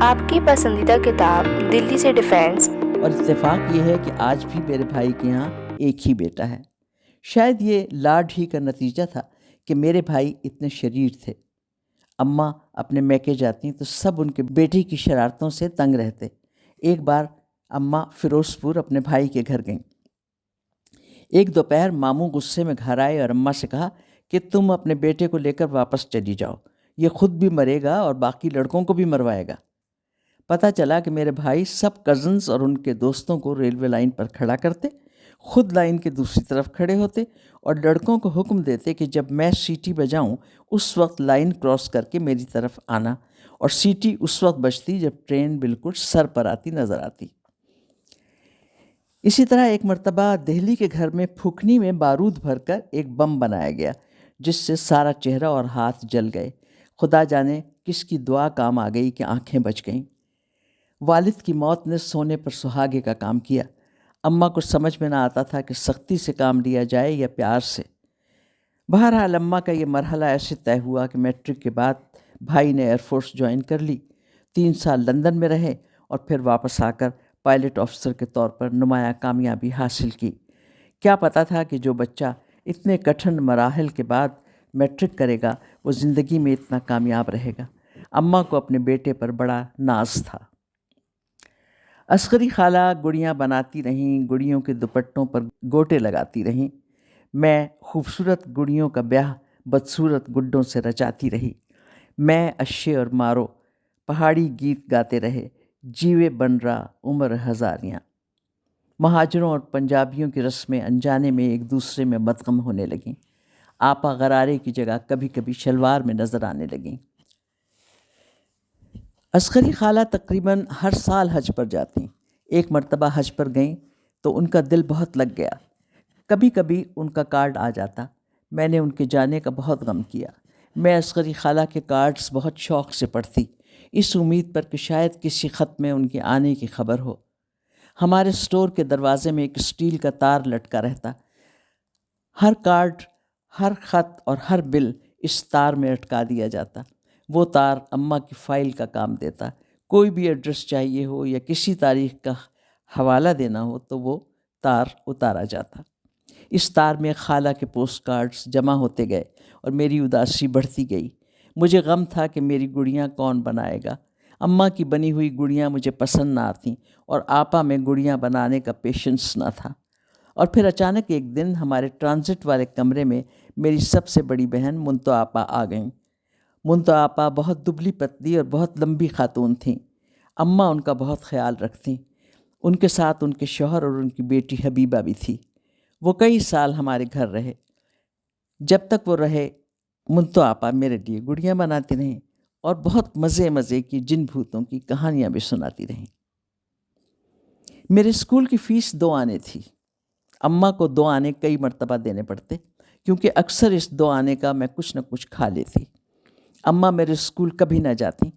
آپ کی پسندیدہ کتاب دلی سے ڈیفینس۔ اور اتفاق یہ ہے کہ آج بھی میرے بھائی کے یہاں ایک ہی بیٹا ہے۔ شاید یہ لاڈ ہی کا نتیجہ تھا کہ میرے بھائی اتنے شریر تھے۔ اماں اپنے میکے جاتی تو سب ان کے بیٹی کی شرارتوں سے تنگ رہتے۔ ایک بار اماں فیروز پور اپنے بھائی کے گھر گئیں۔ ایک دوپہر ماموں غصے میں گھر آئے اور اماں سے کہا کہ تم اپنے بیٹے کو لے کر واپس چلی جاؤ، یہ خود بھی مرے گا اور باقی لڑکوں کو بھی مروائے گا۔ پتہ چلا کہ میرے بھائی سب کزنز اور ان کے دوستوں کو ریلوے لائن پر کھڑا کرتے، خود لائن کے دوسری طرف کھڑے ہوتے اور لڑکوں کو حکم دیتے کہ جب میں سیٹی بجاؤں اس وقت لائن کراس کر کے میری طرف آنا، اور سیٹی اس وقت بجتی جب ٹرین بالکل سر پر آتی نظر آتی۔ اسی طرح ایک مرتبہ دہلی کے گھر میں پھوکنی میں بارود بھر کر ایک بم بنایا گیا جس سے سارا چہرہ اور ہاتھ جل گئے۔ خدا جانے کس کی دعا کام آ گئی کہ آنکھیں بچ گئیں۔ والد کی موت نے سونے پر سہاگے کا کام کیا۔ اماں کو سمجھ میں نہ آتا تھا کہ سختی سے کام لیا جائے یا پیار سے۔ بہرحال اماں کا یہ مرحلہ ایسے طے ہوا کہ میٹرک کے بعد بھائی نے ایئر فورس جوائن کر لی، 3 سال لندن میں رہے اور پھر واپس آ کر پائلٹ آفیسر کے طور پر نمایاں کامیابی حاصل کی۔ کیا پتہ تھا کہ جو بچہ اتنے کٹھن مراحل کے بعد میٹرک کرے گا وہ زندگی میں اتنا کامیاب رہے گا۔ اماں کو اپنے بیٹے پر بڑا ناز تھا۔ اصغری خالہ گڑیاں بناتی رہیں، گڑیوں کے دوپٹوں پر گوٹے لگاتی رہیں۔ میں خوبصورت گڑیوں کا بیاہ بدصورت گڈوں سے رچاتی رہی۔ میں اشے اور مارو پہاڑی گیت گاتے رہے، جیوے بن رہا عمر ہزاریاں۔ مہاجروں اور پنجابیوں کی رسمیں انجانے میں ایک دوسرے میں مدغم ہونے لگیں۔ آپا غرارے کی جگہ کبھی کبھی شلوار میں نظر آنے لگیں۔ اصغری خالہ تقریباً ہر سال حج پر جاتیں۔ ایک مرتبہ حج پر گئیں تو ان کا دل بہت لگ گیا۔ کبھی کبھی ان کا کارڈ آ جاتا۔ میں نے ان کے جانے کا بہت غم کیا۔ میں اصغری خالہ کے کارڈز بہت شوق سے پڑھتی، اس امید پر کہ شاید کسی خط میں ان کے آنے کی خبر ہو۔ ہمارے سٹور کے دروازے میں ایک اسٹیل کا تار لٹکا رہتا۔ ہر کارڈ، ہر خط اور ہر بل اس تار میں اٹکا دیا جاتا۔ وہ تار اماں کی فائل کا کام دیتا۔ کوئی بھی ایڈریس چاہیے ہو یا کسی تاریخ کا حوالہ دینا ہو تو وہ تار اتارا جاتا۔ اس تار میں خالہ کے پوسٹ کارڈز جمع ہوتے گئے اور میری اداسی بڑھتی گئی۔ مجھے غم تھا کہ میری گڑیاں کون بنائے گا۔ اماں کی بنی ہوئی گڑیاں مجھے پسند نہ آتیں اور آپا میں گڑیاں بنانے کا پیشنس نہ تھا۔ اور پھر اچانک ایک دن ہمارے ٹرانزٹ والے کمرے میں میری سب سے بڑی بہن منتو آپا آ گئیں۔ منتو آپا بہت دبلی پتلی اور بہت لمبی خاتون تھیں۔ اماں ان کا بہت خیال رکھتیں۔ ان کے ساتھ ان کے شوہر اور ان کی بیٹی حبیبہ بھی تھی۔ وہ کئی سال ہمارے گھر رہے۔ جب تک وہ رہے منتو آپا میرے لیے گڑیاں بناتی رہیں اور بہت مزے کی جن بھوتوں کی کہانیاں بھی سناتی رہیں۔ میرے اسکول کی فیس 2 آنے تھی۔ اماں کو 2 آنے کئی مرتبہ دینے پڑتے کیونکہ اکثر اس 2 آنے کا میں کچھ نہ کچھ کھا لیتی۔ اماں میرے اسکول کبھی نہ جاتیں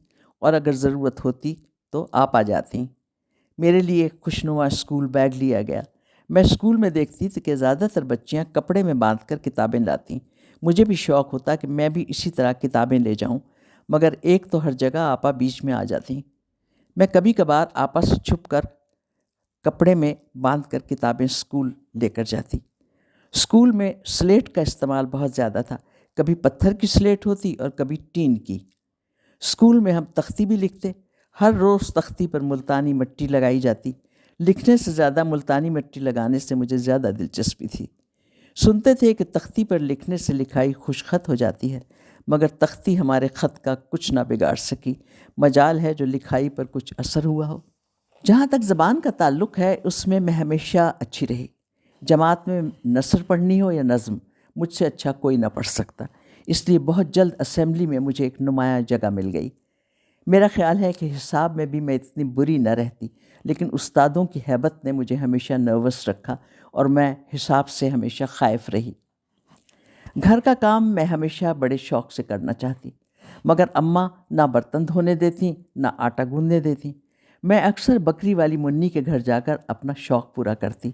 اور اگر ضرورت ہوتی تو آپ آ جاتیں۔ میرے لیے ایک خوشنما اسکول بیگ لیا گیا۔ میں اسکول میں دیکھتی تھی کہ زیادہ تر بچیاں کپڑے میں باندھ کر کتابیں لاتیں۔ مجھے بھی شوق ہوتا کہ میں بھی اسی طرح کتابیں لے جاؤں، مگر ایک تو ہر جگہ آپا بیچ میں آ جاتی۔ میں کبھی کبھار آپا سے چھپ کر کپڑے میں باندھ کر کتابیں اسکول لے کر جاتی۔ اسکول میں سلیٹ کا استعمال بہت زیادہ تھا، کبھی پتھر کی سلیٹ ہوتی اور کبھی ٹین کی۔ اسکول میں ہم تختی بھی لکھتے، ہر روز تختی پر ملتانی مٹی لگائی جاتی۔ لکھنے سے زیادہ ملتانی مٹی لگانے سے مجھے زیادہ دلچسپی تھی۔ سنتے تھے کہ تختی پر لکھنے سے لکھائی خوشخط ہو جاتی ہے، مگر تختی ہمارے خط کا کچھ نہ بگاڑ سکی۔ مجال ہے جو لکھائی پر کچھ اثر ہوا ہو۔ جہاں تک زبان کا تعلق ہے اس میں ہمیشہ اچھی رہی۔ جماعت میں نثر پڑھنی ہو یا نظم، مجھ سے اچھا کوئی نہ پڑھ سکتا، اس لیے بہت جلد اسمبلی میں مجھے ایک نمایاں جگہ مل گئی۔ میرا خیال ہے کہ حساب میں بھی میں اتنی بری نہ رہتی، لیکن استادوں کی ہیبت نے مجھے ہمیشہ نروس رکھا اور میں حساب سے ہمیشہ خائف رہی۔ گھر کا کام میں ہمیشہ بڑے شوق سے کرنا چاہتی، مگر اماں نہ برتن دھونے دیتیں نہ آٹا گوندنے دیتیں۔ میں اکثر بکری والی منی کے گھر جا کر اپنا شوق پورا کرتی۔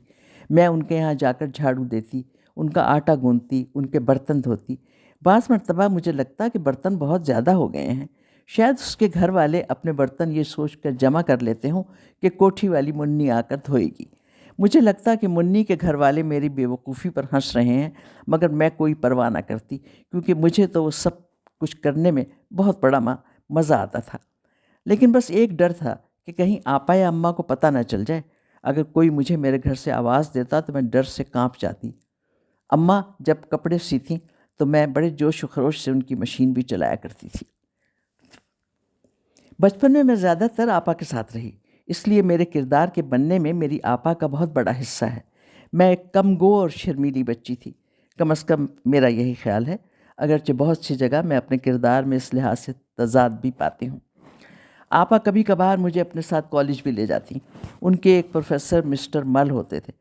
میں ان کے یہاں جا کر جھاڑو دیتی، ان کا آٹا گوندتی، ان کے برتن دھوتی۔ بعض مرتبہ مجھے لگتا کہ برتن بہت زیادہ ہو گئے ہیں، شاید اس کے گھر والے اپنے برتن یہ سوچ کر جمع کر لیتے ہوں کہ کوٹھی والی منی آ کر دھوئے گی۔ مجھے لگتا کہ منی کے گھر والے میری بے وقوفی پر ہنس رہے ہیں، مگر میں کوئی پرواہ نہ کرتی، کیونکہ مجھے تو وہ سب کچھ کرنے میں بہت بڑا مزہ آتا تھا۔ لیکن بس ایک ڈر تھا کہ کہیں آپا یا اماں کو پتہ نہ چل جائے۔ اگر کوئی مجھے میرے گھر سے آواز دیتا تو میں ڈر سے کانپ جاتی۔ اماں جب کپڑے سیتیں تو میں بڑے جوش و خروش سے ان کی مشین بھی چلایا کرتی تھی۔ بچپن میں زیادہ تر آپا کے ساتھ رہی، اس لیے میرے کردار کے بننے میں میری آپا کا بہت بڑا حصہ ہے۔ میں ایک کم گو اور شرمیلی بچی تھی، کم از کم میرا یہی خیال ہے، اگرچہ بہت سی جگہ میں اپنے کردار میں اس لحاظ سے تضاد بھی پاتی ہوں۔ آپا کبھی کبھار مجھے اپنے ساتھ کالج بھی لے جاتی۔ ان کے ایک پروفیسر مسٹر مل ہوتے تھے،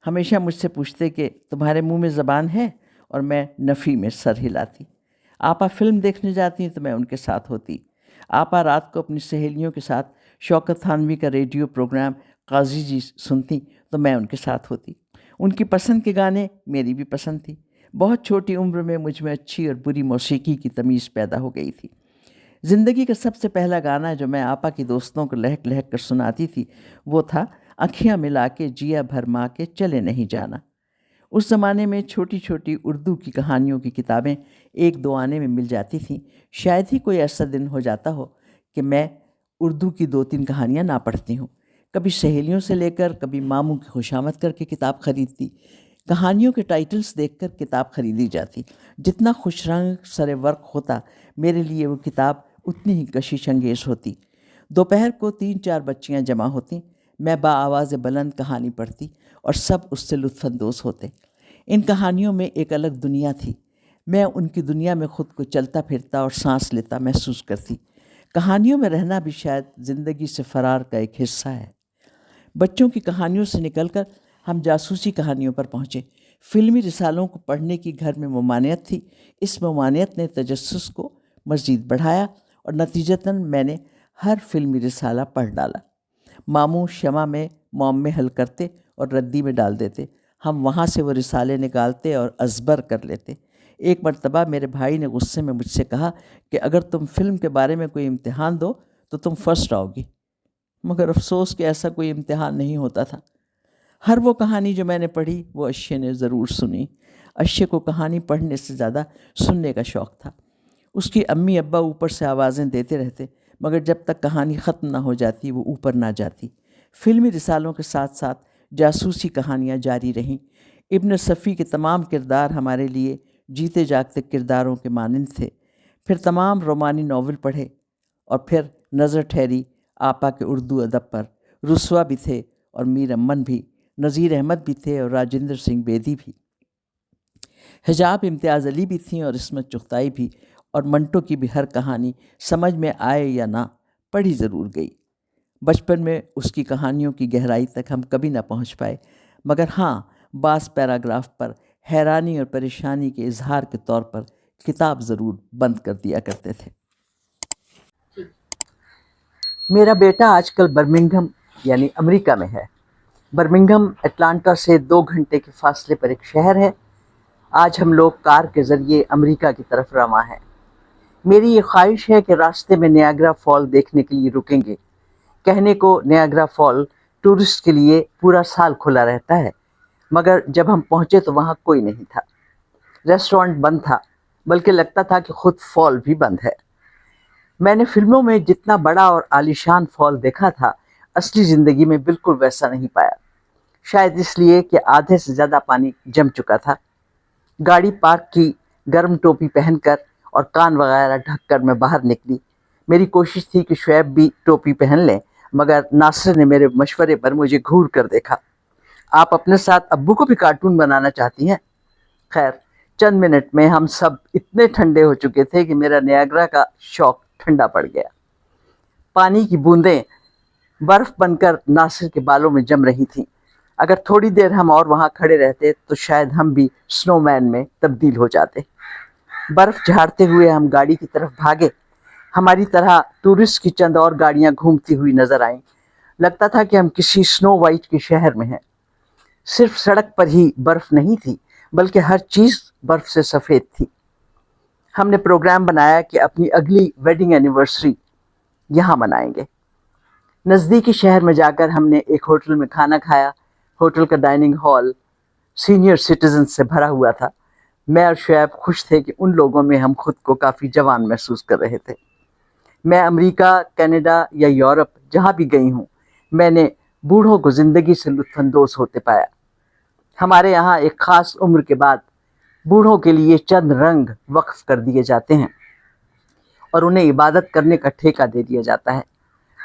ہمیشہ مجھ سے پوچھتے کہ تمہارے منہ میں زبان ہے، اور میں نفی میں سر ہلاتی۔ آپا فلم دیکھنے جاتی تو میں ان کے ساتھ ہوتی۔ آپا رات کو اپنی سہیلیوں کے ساتھ شوکت تھانوی کا ریڈیو پروگرام قاضی جی سنتی تو میں ان کے ساتھ ہوتی۔ ان کی پسند کے گانے میری بھی پسند تھی۔ بہت چھوٹی عمر میں مجھ میں اچھی اور بری موسیقی کی تمیز پیدا ہو گئی تھی۔ زندگی کا سب سے پہلا گانا جو میں آپا کی دوستوں کو لہک لہک کر سناتی تھی وہ تھا آنکھیاں ملا کے جیا بھرما کے چلے نہیں جانا۔ اس زمانے میں چھوٹی چھوٹی اردو کی کہانیوں کی کتابیں ایک دو آنے میں مل جاتی تھیں۔ شاید ہی کوئی ایسا دن ہو جاتا ہو کہ میں اردو کی 2-3 کہانیاں نہ پڑھتی ہوں۔ کبھی سہیلیوں سے لے کر کبھی ماموں کی خوشامد کر کے کتاب خریدتی۔ کہانیوں کے ٹائٹلز دیکھ کر کتاب خریدی جاتی۔ جتنا خوش رنگ سر ورق ہوتا میرے لیے وہ کتاب اتنی ہی کشش انگیز ہوتی۔ دوپہر کو 3-4 بچیاں جمع ہوتیں، میں بآواز بلند کہانی پڑھتی اور سب اس سے لطف اندوز ہوتے۔ ان کہانیوں میں ایک الگ دنیا تھی، میں ان کی دنیا میں خود کو چلتا پھرتا اور سانس لیتا محسوس کرتی۔ کہانیوں میں رہنا بھی شاید زندگی سے فرار کا ایک حصہ ہے۔ بچوں کی کہانیوں سے نکل کر ہم جاسوسی کہانیوں پر پہنچے۔ فلمی رسالوں کو پڑھنے کی گھر میں ممانعت تھی۔ اس ممانعت نے تجسس کو مزید بڑھایا اور نتیجتاً میں نے ہر فلمی رسالہ پڑھ ڈالا۔ ماموں شمع میں موم میں حل کرتے اور ردی میں ڈال دیتے، ہم وہاں سے وہ رسالے نکالتے اور ازبر کر لیتے۔ ایک مرتبہ میرے بھائی نے غصے میں مجھ سے کہا کہ اگر تم فلم کے بارے میں کوئی امتحان دو تو تم فرسٹ آؤ گی، مگر افسوس کہ ایسا کوئی امتحان نہیں ہوتا تھا۔ ہر وہ کہانی جو میں نے پڑھی وہ اشے نے ضرور سنی۔ اشے کو کہانی پڑھنے سے زیادہ سننے کا شوق تھا۔ اس کی امی ابا اوپر سے آوازیں دیتے رہتے، مگر جب تک کہانی ختم نہ ہو جاتی وہ اوپر نہ جاتی۔ فلمی رسالوں کے ساتھ ساتھ جاسوسی کہانیاں جاری رہیں۔ ابن صفی کے تمام کردار ہمارے لیے جیتے جاگتے کرداروں کے مانند تھے۔ پھر تمام رومانی ناول پڑھے اور پھر نظر ٹھہری آپا کے اردو ادب پر۔ رسوا بھی تھے اور میر امن بھی، نذیر احمد بھی تھے اور راجندر سنگھ بیدی بھی، حجاب امتیاز علی بھی تھیں اور عصمت چغتائی بھی، اور منٹو کی بھی ہر کہانی سمجھ میں آئے یا نہ پڑھی ضرور گئی۔ بچپن میں اس کی کہانیوں کی گہرائی تک ہم کبھی نہ پہنچ پائے، مگر ہاں بعض پیراگراف پر حیرانی اور پریشانی کے اظہار کے طور پر کتاب ضرور بند کر دیا کرتے تھے۔ میرا بیٹا آج کل برمنگھم یعنی امریکہ میں ہے۔ برمنگھم اٹلانٹا سے 2 گھنٹے کے فاصلے پر ایک شہر ہے۔ آج ہم لوگ کار کے ذریعے امریکہ کی طرف رواں ہیں۔ میری یہ خواہش ہے کہ راستے میں نیاگرا فال دیکھنے کے لیے رکیں گے۔ کہنے کو نیاگرا فال ٹورسٹ کے لیے پورا سال کھلا رہتا ہے، مگر جب ہم پہنچے تو وہاں کوئی نہیں تھا۔ ریسٹورانٹ بند تھا، بلکہ لگتا تھا کہ خود فال بھی بند ہے۔ میں نے فلموں میں جتنا بڑا اور عالیشان فال دیکھا تھا، اصلی زندگی میں بالکل ویسا نہیں پایا۔ شاید اس لیے کہ آدھے سے زیادہ پانی جم چکا تھا۔ گاڑی پارک کی، گرم ٹوپی پہن کر اور کان وغیرہ ڈھک کر میں باہر نکلی۔ میری کوشش تھی کہ شعیب بھی ٹوپی پہن لیں، مگر ناصر نے میرے مشورے پر مجھے گھور کر دیکھا۔ آپ اپنے ساتھ ابو کو بھی کارٹون بنانا چاہتی ہیں؟ خیر، چند منٹ میں ہم سب اتنے ٹھنڈے ہو چکے تھے کہ میرا نیاگرا کا شوق ٹھنڈا پڑ گیا۔ پانی کی بوندیں برف بن کر ناصر کے بالوں میں جم رہی تھیں۔ اگر تھوڑی دیر ہم اور وہاں کھڑے رہتے تو شاید ہم بھی سنو مین میں تبدیل ہو جاتے۔ برف جھاڑتے ہوئے ہم گاڑی کی طرف بھاگے۔ ہماری طرح ٹورسٹ کی چند اور گاڑیاں گھومتی ہوئی نظر آئیں۔ لگتا تھا کہ ہم کسی سنو وائٹ کے شہر میں ہیں۔ صرف سڑک پر ہی برف نہیں تھی، بلکہ ہر چیز برف سے سفید تھی۔ ہم نے پروگرام بنایا کہ اپنی اگلی ویڈنگ اینیورسری یہاں منائیں گے۔ نزدیکی شہر میں جا کر ہم نے ایک ہوٹل میں کھانا کھایا۔ ہوٹل کا ڈائننگ ہال سینئر سٹیزن سے بھرا ہوا تھا۔ میں اور شعیب خوش تھے کہ ان لوگوں میں ہم خود کو کافی جوان محسوس کر رہے تھے۔ میں امریکہ، کینیڈا یا یورپ جہاں بھی گئی ہوں، میں نے بوڑھوں کو زندگی سے لطف اندوز ہوتے پایا۔ ہمارے یہاں ایک خاص عمر کے بعد بوڑھوں کے لیے چند رنگ وقف کر دیے جاتے ہیں اور انہیں عبادت کرنے کا ٹھیکہ دے دیا جاتا ہے۔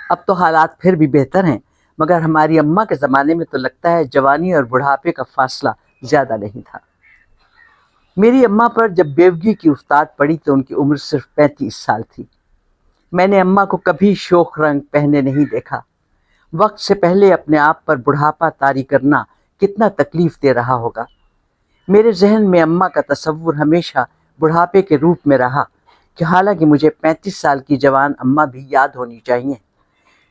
اب تو حالات پھر بھی بہتر ہیں، مگر ہماری اماں کے زمانے میں تو لگتا ہے جوانی اور بڑھاپے کا فاصلہ زیادہ نہیں تھا۔ میری اماں پر جب بیوگی کی افتاد پڑی تو ان کی عمر صرف 35 سال تھی۔ میں نے اماں کو کبھی شوخ رنگ پہنے نہیں دیکھا۔ وقت سے پہلے اپنے آپ پر بڑھاپا طاری کرنا کتنا تکلیف دہ رہا ہوگا۔ میرے ذہن میں اماں کا تصور ہمیشہ بڑھاپے کے روپ میں رہا کہ حالانکہ مجھے 35 سال کی جوان اماں بھی یاد ہونی چاہیے۔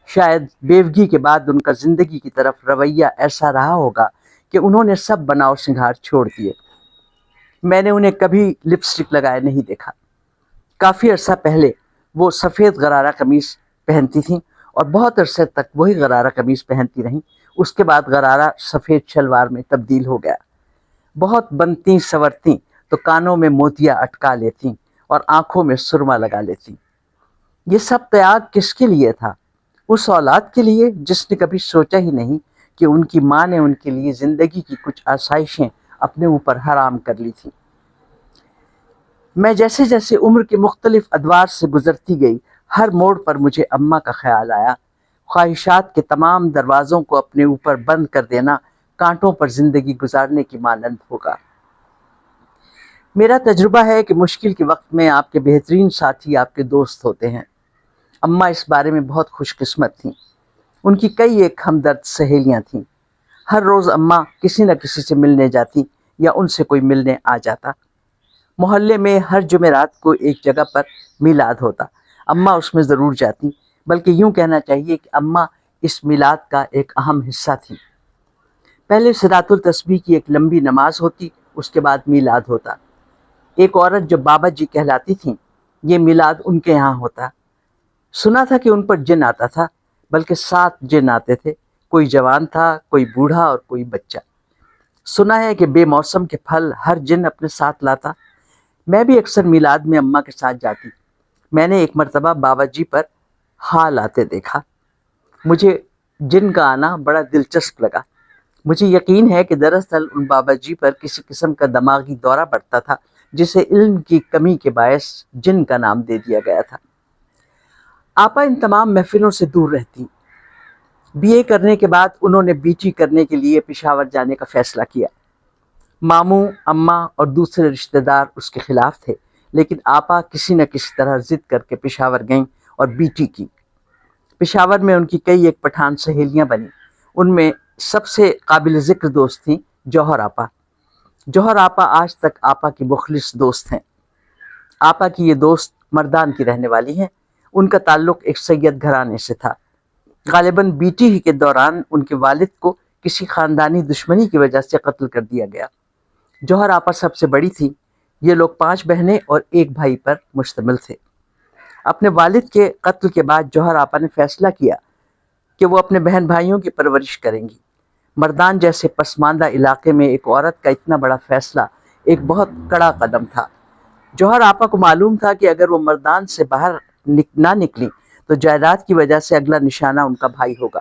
شاید بیوگی کے بعد ان کا زندگی کی طرف رویہ ایسا رہا ہوگا کہ انہوں نے سب بناؤ سنگھار چھوڑ دیے۔ میں نے انہیں کبھی لپسٹک لگائے نہیں دیکھا۔ کافی عرصہ پہلے وہ سفید غرارہ قمیص پہنتی تھیں اور بہت عرصے تک وہی غرارہ قمیص پہنتی رہیں۔ اس کے بعد غرارہ سفید شلوار میں تبدیل ہو گیا۔ بہت بنتی سنورتی تو کانوں میں موتیا اٹکا لیتی اور آنکھوں میں سرما لگا لیتی۔ یہ سب تیاگ کس کے لیے تھا؟ اس اولاد کے لیے جس نے کبھی سوچا ہی نہیں کہ ان کی ماں نے ان کے لیے زندگی کی کچھ آسائشیں اپنے اوپر حرام کر لی تھیں۔ میں جیسے جیسے عمر کے مختلف ادوار سے گزرتی گئی، ہر موڑ پر مجھے اماں کا خیال آیا۔ خواہشات کے تمام دروازوں کو اپنے اوپر بند کر دینا کانٹوں پر زندگی گزارنے کی مانند ہوگا۔ میرا تجربہ ہے کہ مشکل کے وقت میں آپ کے بہترین ساتھی آپ کے دوست ہوتے ہیں۔ اماں اس بارے میں بہت خوش قسمت تھیں۔ ان کی کئی ایک ہمدرد سہیلیاں تھیں۔ ہر روز اماں کسی نہ کسی سے ملنے جاتی یا ان سے کوئی ملنے آ جاتا۔ محلے میں ہر جمعرات کو ایک جگہ پر میلاد ہوتا، اماں اس میں ضرور جاتی، بلکہ یوں کہنا چاہیے کہ اماں اس میلاد کا ایک اہم حصہ تھی۔ پہلے صلاۃ التسبیح کی ایک لمبی نماز ہوتی، اس کے بعد میلاد ہوتا۔ ایک عورت جو بابا جی کہلاتی تھیں، یہ میلاد ان کے یہاں ہوتا۔ سنا تھا کہ ان پر جن آتا تھا، بلکہ 7 جن آتے تھے، کوئی جوان تھا، کوئی بوڑھا اور کوئی بچہ۔ سنا ہے کہ بے موسم کے پھل ہر جن اپنے ساتھ لاتا۔ میں بھی اکثر میلاد میں اماں کے ساتھ جاتی۔ میں نے ایک مرتبہ بابا جی پر حال آتے دیکھا۔ مجھے جن کا آنا بڑا دلچسپ لگا۔ مجھے یقین ہے کہ دراصل ان بابا جی پر کسی قسم کا دماغی دورہ پڑتا تھا، جسے علم کی کمی کے باعث جن کا نام دے دیا گیا تھا۔ آپا ان تمام محفلوں سے دور رہتی۔ بی اے کرنے کے بعد انہوں نے بی ٹی کرنے کے لیے پشاور جانے کا فیصلہ کیا۔ ماموں، اماں اور دوسرے رشتہ دار اس کے خلاف تھے، لیکن آپا کسی نہ کسی طرح ضد کر کے پشاور گئیں اور بی ٹی کی۔ پشاور میں ان کی کئی ایک پٹھان سہیلیاں بنیں۔ ان میں سب سے قابل ذکر دوست تھیں جوہر آپا۔ جوہر آپا آج تک آپا کی مخلص دوست ہیں۔ آپا کی یہ دوست مردان کی رہنے والی ہیں۔ ان کا تعلق ایک سید گھرانے سے تھا۔ غالباً بی ٹی ہی کے دوران ان کے والد کو کسی خاندانی دشمنی کی وجہ سے قتل کر دیا گیا۔ جوہر آپا سب سے بڑی تھی۔ یہ لوگ 5 بہنیں اور ایک بھائی پر مشتمل تھے۔ اپنے والد کے قتل کے بعد جوہر آپا نے فیصلہ کیا کہ وہ اپنے بہن بھائیوں کی پرورش کریں گی۔ مردان جیسے پسماندہ علاقے میں ایک عورت کا اتنا بڑا فیصلہ ایک بہت کڑا قدم تھا۔ جوہر آپا کو معلوم تھا کہ اگر وہ مردان سے باہر نہ نکلی تو جائیداد کی وجہ سے اگلا نشانہ ان کا بھائی ہوگا۔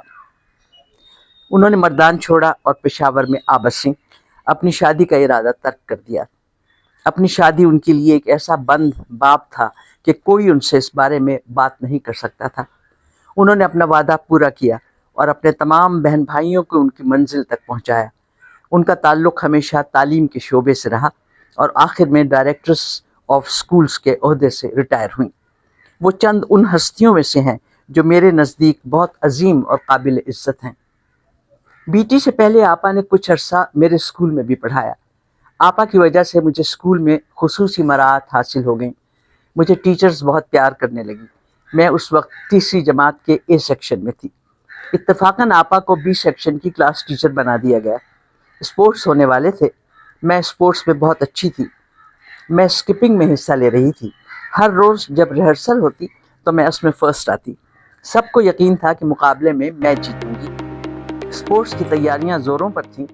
انہوں نے مردان چھوڑا اور پشاور میں آ بسیں۔ اپنی شادی کا ارادہ ترک کر دیا۔ اپنی شادی ان کے لیے ایک ایسا بند باب تھا کہ کوئی ان سے اس بارے میں بات نہیں کر سکتا تھا۔ انہوں نے اپنا وعدہ پورا کیا اور اپنے تمام بہن بھائیوں کو ان کی منزل تک پہنچایا۔ ان کا تعلق ہمیشہ تعلیم کے شعبے سے رہا اور آخر میں ڈائریکٹرس آف سکولز کے عہدے سے ریٹائر ہوئیں۔ وہ چند ان ہستیوں میں سے ہیں جو میرے نزدیک بہت عظیم اور قابل عزت ہیں۔ بی ٹی سے پہلے آپا نے کچھ عرصہ میرے اسکول میں بھی پڑھایا۔ آپا کی وجہ سے مجھے اسکول میں خصوصی مراعات حاصل ہو گئیں۔ مجھے ٹیچرز بہت پیار کرنے لگی۔ میں اس وقت تیسری جماعت کے اے سیکشن میں تھی۔ اتفاقاً آپا کو بی سیکشن کی کلاس ٹیچر بنا دیا گیا۔ اسپورٹس ہونے والے تھے۔ میں اسپورٹس میں بہت اچھی تھی۔ میں اسکپنگ میں حصہ لے رہی تھی. ہر روز جب ریہرسل ہوتی تو میں اس میں فرسٹ آتی. سب کو یقین تھا کہ مقابلے میں میں جیتوں گی. اسپورٹس کی تیاریاں زوروں پر تھیں.